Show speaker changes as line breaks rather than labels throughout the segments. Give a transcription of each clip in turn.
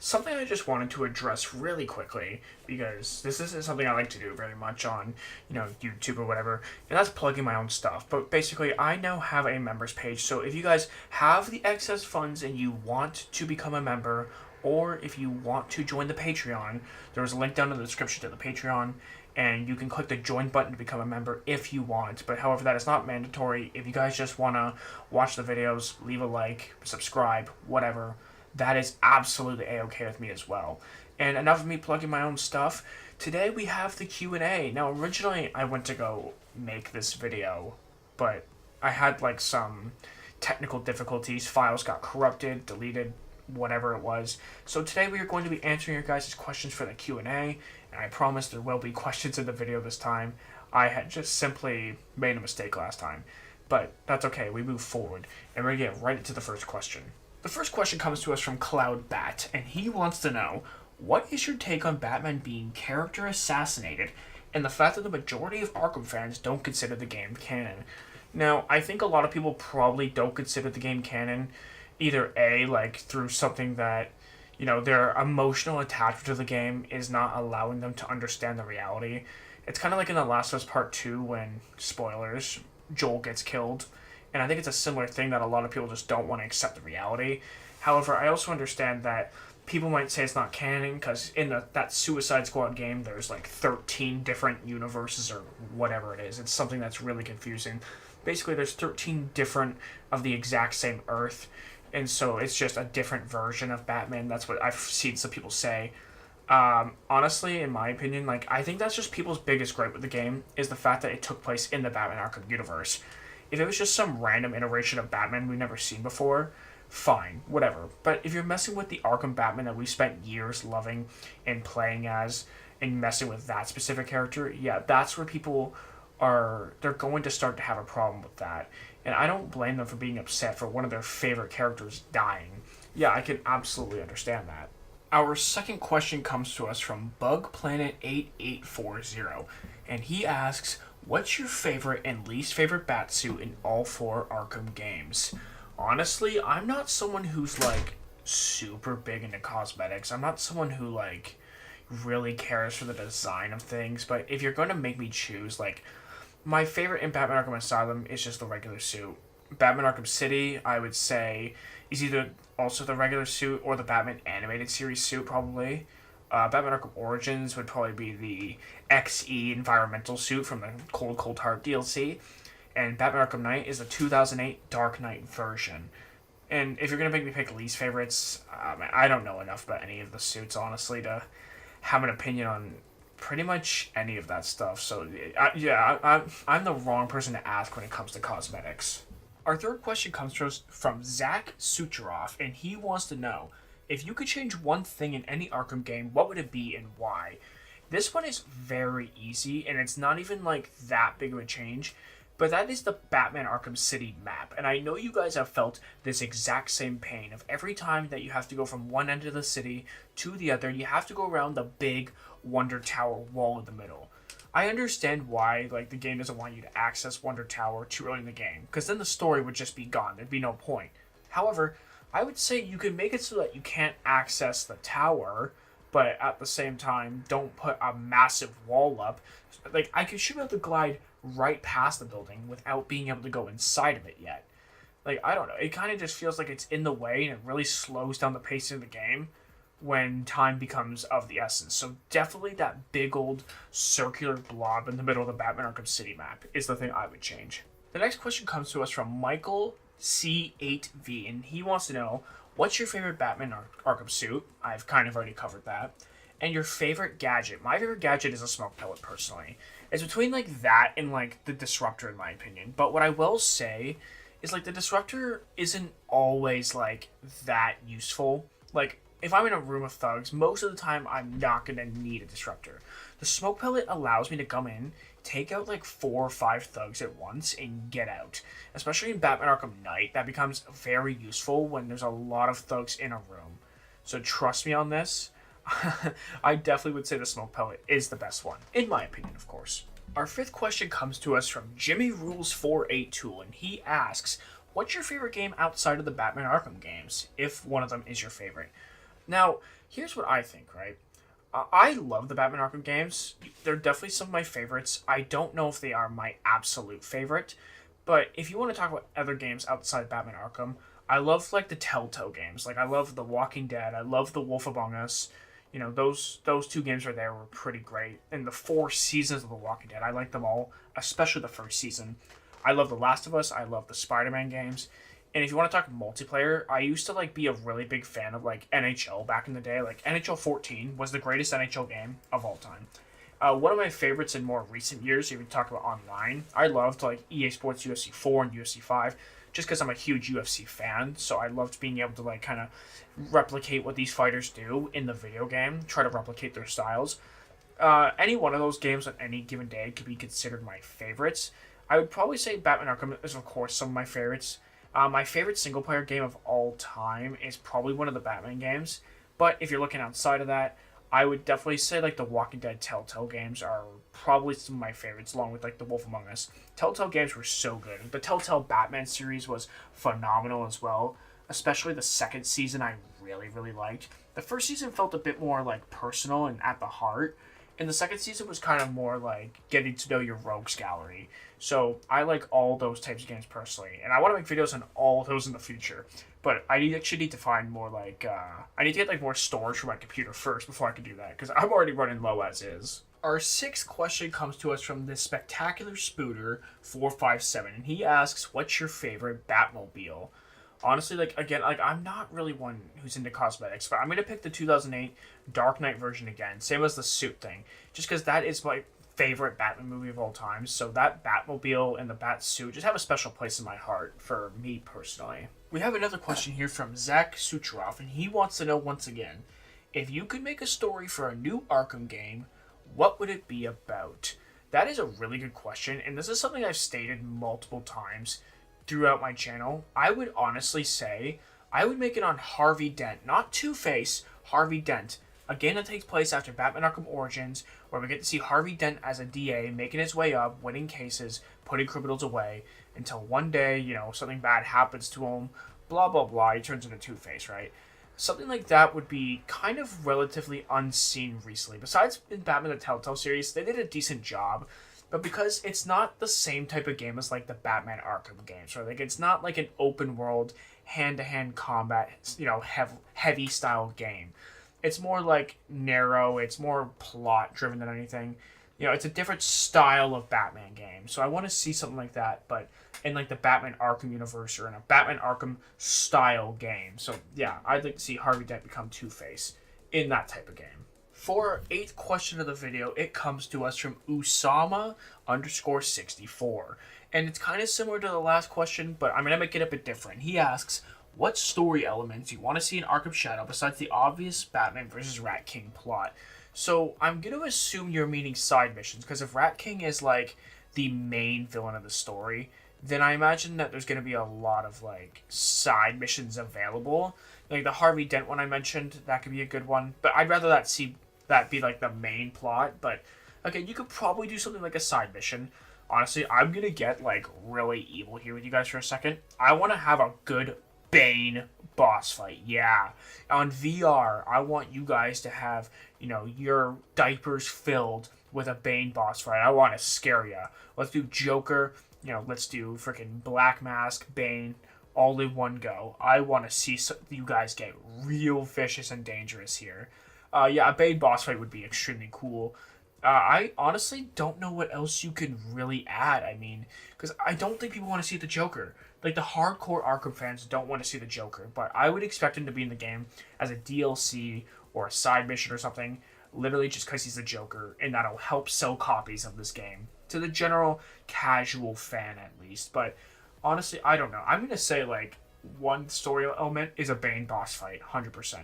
something I just wanted to address really quickly because this isn't something I like to do very much on, YouTube or whatever, and that's plugging my own stuff. But basically, I now have a members page. So if you guys have the excess funds and you want to become a member, or if you want to join the Patreon, there's a link down in the description to the Patreon, and you can click the join button to become a member if you want. But however, that is not mandatory. If you guys just want to watch the videos, leave a like, subscribe, whatever, that is absolutely a-okay with me as well. And enough of me plugging my own stuff. Today we have the Q&A. Now originally I went to go make this video, but I had like some technical difficulties. Files got corrupted, deleted, whatever it was. So today we are going to be answering your guys' questions for the Q&A, and I promise there will be questions in the video this time. I had just simply made a mistake last time, but that's okay. We move forward, and we're going to get right into the first question. The first question comes to us from Cloud Bat, and he wants to know, what is your take on Batman being character assassinated and the fact that the majority of Arkham fans don't consider the game canon? Now, I think a lot of people probably don't consider the game canon, either A, like through something that, their emotional attachment to the game is not allowing them to understand the reality. It's kind of like in The Last of Us Part 2 when, spoilers, Joel gets killed. And I think it's a similar thing that a lot of people just don't want to accept the reality. However, I also understand that people might say it's not canon because in that Suicide Squad game, there's like 13 different universes or whatever it is. It's something that's really confusing. Basically, there's 13 different of the exact same Earth. And so it's just a different version of Batman. That's what I've seen some people say. Honestly, in my opinion, I think that's just people's biggest gripe with the game is the fact that it took place in the Batman Arkham universe. If it was just some random iteration of Batman we've never seen before, fine, whatever. But if you're messing with the Arkham Batman that we spent years loving and playing as, and messing with that specific character, yeah, that's where people they're going to start to have a problem with that. And I don't blame them for being upset for one of their favorite characters dying. Yeah, I can absolutely understand that. Our second question comes to us from BugPlanet8840, and he asks, what's your favorite and least favorite Batsuit in all 4 Arkham games? Honestly, I'm not someone who's super big into cosmetics. I'm not someone who really cares for the design of things, but if you're going to make me choose, my favorite in Batman Arkham Asylum is just the regular suit. Batman Arkham City, I would say, is either also the regular suit or the Batman Animated Series suit, probably. Batman Arkham Origins would probably be the XE environmental suit from the Cold Heart DLC. And Batman Arkham Knight is the 2008 Dark Knight version. And if you're going to make me pick least favorites, I don't know enough about any of the suits, honestly, to have an opinion on pretty much any of that stuff. So, I'm the wrong person to ask when it comes to cosmetics. Our third question comes to us from Zach Sucharoff, and he wants to know, if you could change one thing in any Arkham game, what would it be and why? This one is very easy, and it's not even that big of a change, but that is the Batman Arkham City map. And I know you guys have felt this exact same pain of every time that you have to go from one end of the city to the other, you have to go around the big Wonder Tower wall in the middle. I understand why the game doesn't want you to access Wonder Tower too early in the game, because then the story would just be gone. There'd be no point. However, I would say you can make it so that you can't access the tower, but at the same time, don't put a massive wall up. I should be able to glide right past the building without being able to go inside of it yet. I don't know. It kind of just feels like it's in the way, and it really slows down the pace of the game when time becomes of the essence. So definitely that big old circular blob in the middle of the Batman Arkham City map is the thing I would change. The next question comes to us from Michael C8V, and he wants to know, what's your favorite Batman Arkham suit? I've kind of already covered that. And your favorite gadget? My favorite gadget is a smoke pellet, personally. It's between that and the Disruptor, in my opinion. But what I will say is the Disruptor isn't always that useful. If I'm in a room of thugs, most of the time I'm not going to need a Disruptor. The smoke pellet allows me to come in, take out 4 or 5 thugs at once, and get out. Especially in Batman Arkham Knight, that becomes very useful when there's a lot of thugs in a room. So trust me on this. I definitely would say the smoke pellet is the best one, in my opinion, of course. Our fifth question comes to us from Jimmy Rules 482, and he asks, what's your favorite game outside of the Batman Arkham games, if one of them is your favorite? Now, here's what I think, right? I love the Batman Arkham games. They're definitely some of my favorites. I don't know if they are my absolute favorite, but if you want to talk about other games outside Batman Arkham, I love like the Telltale games. Like I love The Walking Dead. I love The Wolf Among Us. You know, those two games right there were pretty great. And the four seasons of The Walking Dead, I like them all, especially the first season. I love The Last of Us. I love the Spider-Man games. And if you want to talk multiplayer, I used to like be a really big fan of like NHL back in the day. Like NHL 14 was the greatest NHL game of all time. One of my favorites in more recent years, if you talk about online, I loved like EA Sports UFC 4 and UFC 5, just because I'm a huge UFC fan. So I loved being able to like kind of replicate what these fighters do in the video game, try to replicate their styles. Any one of those games on any given day could be considered my favorites. I would probably say Batman Arkham is of course some of my favorites. My favorite single player game of all time is probably one of the Batman games. But if you're looking outside of that, I would definitely say like the Walking Dead Telltale games are probably some of my favorites, along with like the Wolf Among Us. Telltale games were so good. The Telltale Batman series was phenomenal as well. Especially the second season I really, really liked. The first season felt a bit more like personal and at the heart. And the second season was kind of more like getting to know your rogues gallery. So I like all those types of games personally, and I want to make videos on all of those in the future. But actually need to find more like I need to get like more storage for my computer first before I can do that because I'm already running low as is. Our sixth question comes to us from this spectacular Spooter 457, and he asks, "What's your favorite Batmobile?" Honestly, like again, like I'm not really one who's into cosmetics, but I'm gonna pick the 2008 Dark Knight version again, same as the suit thing, just because that is my favorite Batman movie of all time. So that Batmobile and the Bat suit just have a special place in my heart for me personally. We have another question here from Zach Sucherov, and he wants to know once again, if you could make a story for a new Arkham game, what would it be about? That is a really good question, and this is something I've stated multiple times throughout my channel. I would honestly say I would make it on Harvey Dent, not Two-Face, Harvey Dent. A game that takes place after Batman Arkham Origins, where we get to see Harvey Dent as a DA making his way up, winning cases, putting criminals away, until one day, you know, something bad happens to him, blah blah blah, he turns into Two-Face, right? Something like that would be kind of relatively unseen recently. Besides in Batman the Telltale series, they did a decent job, but because it's not the same type of game as like the Batman Arkham games, right? Like it's not like an open world, hand-to-hand combat, you know, heavy style game. It's more like narrow, it's more plot driven than anything. You know, it's a different style of Batman game. So I want to see something like that, but in like the Batman Arkham universe or in a Batman Arkham style game. So yeah, I'd like to see Harvey Dent become Two-Face in that type of game. For our eighth question of the video, it comes to us from Usama_64. And it's kind of similar to the last question, but I'm going to make it a bit different. He asks, what story elements you want to see in Arkham Shadow besides the obvious Batman versus Rat King plot? So I'm going to assume you're meaning side missions, because if Rat King is like the main villain of the story, then I imagine that there's going to be a lot of like side missions available. Like the Harvey Dent one I mentioned, that could be a good one. But I'd rather that be like the main plot. But again, you could probably do something like a side mission. Honestly, I'm going to get like really evil here with you guys for a second. I want to have a good Bane boss fight. Yeah. On VR, I want you guys to have, you know, your diapers filled with a Bane boss fight. I want to scare ya. Let's do Joker. You know, let's do freaking Black Mask, Bane, all in one go. I want to see you guys get real vicious and dangerous here. Yeah, a Bane boss fight would be extremely cool. I honestly don't know what else you could really add. I mean, because I don't think people want to see the Joker. Like, the hardcore Arkham fans don't want to see the Joker, but I would expect him to be in the game as a DLC or a side mission or something, literally just because he's the Joker, and that'll help sell copies of this game to the general casual fan, at least. But honestly, I don't know. I'm going to say, like, one story element is a Bane boss fight, 100%.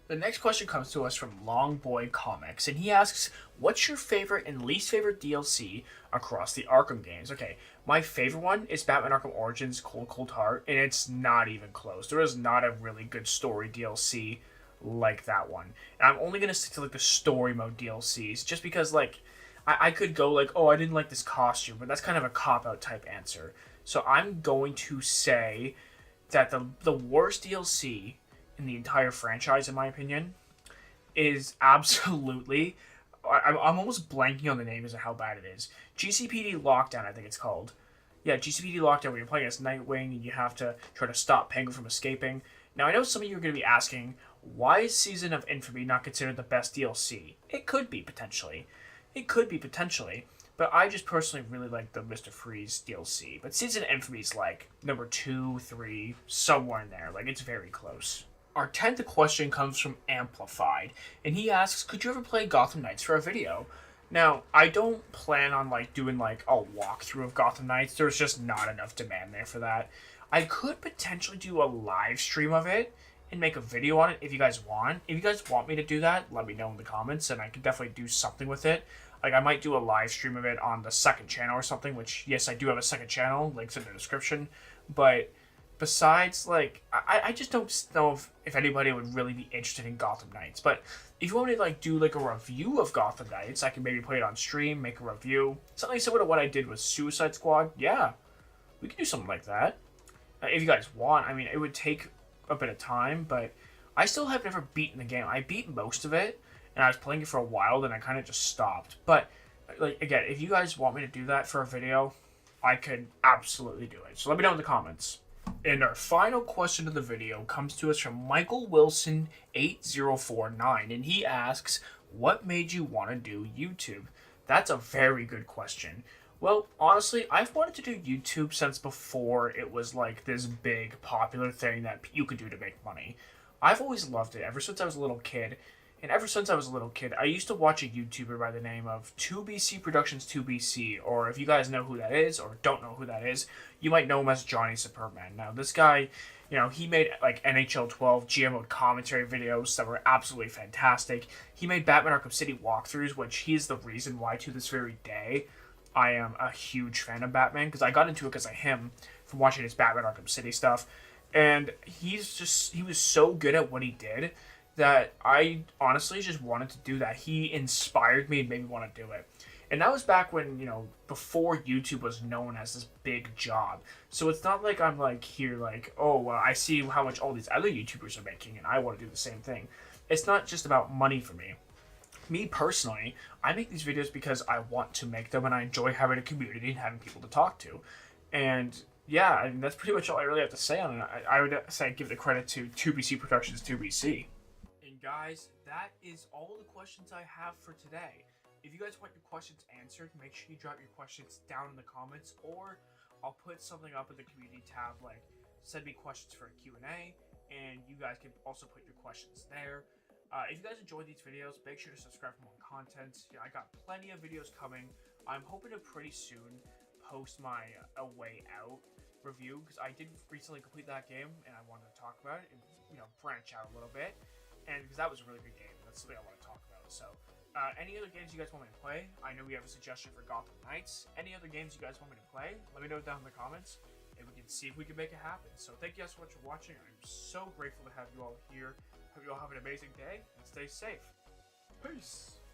The next question comes to us from Longboy Comics, and he asks, what's your favorite and least favorite DLC across the Arkham games? Okay, my favorite one is Batman Arkham Origins Cold Heart, and it's not even close. There is not a really good story DLC like that one. And I'm only going to stick to like the story mode DLCs, just because like, I could go like, oh, I didn't like this costume, but that's kind of a cop-out type answer. So I'm going to say that the worst DLC in the entire franchise, in my opinion, is absolutely. I'm almost blanking on the name as of how bad it is. GCPD Lockdown, I think it's called. Yeah, GCPD Lockdown, where you're playing as Nightwing and you have to try to stop Penguin from escaping. Now, I know some of you are going to be asking, why is Season of Infamy not considered the best DLC? It could be, potentially. It could be, potentially. But I just personally really like the Mr. Freeze DLC. But Season of Infamy is like number 2, 3, somewhere in there. Like, it's very close. Our 10th question comes from Amplified, and he asks, could you ever play Gotham Knights for a video? Now, I don't plan on doing a walkthrough of Gotham Knights. There's just not enough demand there for that. I could potentially do a live stream of it and make a video on it if you guys want. If you guys want me to do that, let me know in the comments, and I can definitely do something with it. Like, I might do a live stream of it on the second channel or something, which, yes, I do have a second channel. Links in the description. But besides, I just don't know if anybody would really be interested in Gotham Knights. But if you want me to, do, a review of Gotham Knights, I can maybe play it on stream, make a review. Something similar to what I did with Suicide Squad. Yeah, we could do something like that. If you guys want. I mean, it would take a bit of time, but I still have never beaten the game. I beat most of it, and I was playing it for a while, then I kind of just stopped. But, again, if you guys want me to do that for a video, I could absolutely do it. So let me know in the comments. And our final question of the video comes to us from Michael Wilson 8049, and he asks, what made you want to do YouTube? That's a very good question. Well, honestly, I've wanted to do YouTube since before it was this big popular thing that you could do to make money. I've always loved it ever since I was a little kid. And ever since I was a little kid, I used to watch a YouTuber by the name of 2BC Productions 2BC, or if you guys know who that is, or don't know who that is, you might know him as Johnny Superman. Now, this guy, he made, NHL 12 GMO commentary videos that were absolutely fantastic. He made Batman Arkham City walkthroughs, which he's the reason why, to this very day, I am a huge fan of Batman, because I got into it because of him, from watching his Batman Arkham City stuff. And he was so good at what he did, that I honestly just wanted to do that. He inspired me and made me want to do it. And that was back when, before YouTube was known as this big job. So it's not like I'm here I see how much all these other YouTubers are making and I want to do the same thing. It's not just about money for me. Me personally, I make these videos because I want to make them and I enjoy having a community and having people to talk to. And yeah, I mean, that's pretty much all I really have to say on it. I would say give the credit to 2BC Productions 2BC. Guys, that is all the questions I have for today. If you guys want your questions answered, make sure you drop your questions down in the comments, or I'll put something up in the community tab, send me questions for a Q&A, and you guys can also put your questions there. If you guys enjoy these videos, make sure to subscribe for more content. I got plenty of videos coming. I'm hoping to pretty soon post my A Way Out review, because I did recently complete that game, and I wanted to talk about it and, branch out a little bit. And because that was a really good game, that's something I want to talk about. So, any other games you guys want me to play? I know we have a suggestion for Gotham Knights. Any other games you guys want me to play? Let me know down in the comments, and we can see if we can make it happen. So, thank you guys so much for watching. I'm so grateful to have you all here. Hope you all have an amazing day, and stay safe. Peace!